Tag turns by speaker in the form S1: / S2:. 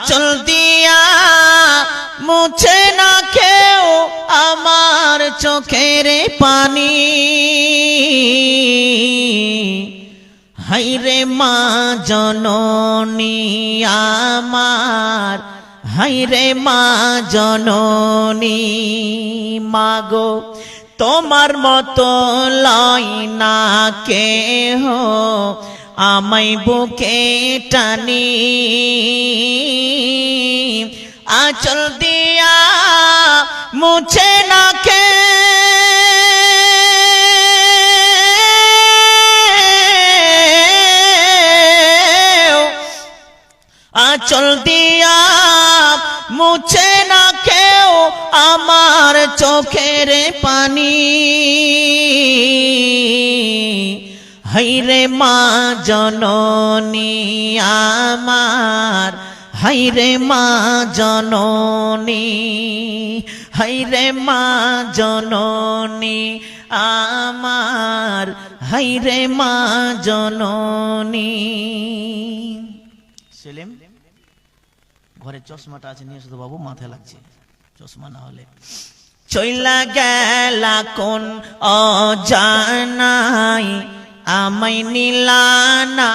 S1: আঁচল দিয়া মুছে না কেউ আমার চোখের পানি হায়রে মা জননী আমার হায়রে মা জননী মাগো তোমার মতো লয় না কেহ আমায় বুকে টানি আঁচল দিয়া মুছে না কেউ আঁচল দিয়া মুছে না কেউ আমার চোখের পানি হায়রে মা জননী আমার হায়রে মা জননী হায়রে মা জননী আমার হায়রে মা জননী সেলিম ঘরে চশমাটা আছে নিয়ে শুধু বাবু মাথায় লাগছে চশমা না হলে চইলা গেলা কোন অজানাই আমায় নিলানা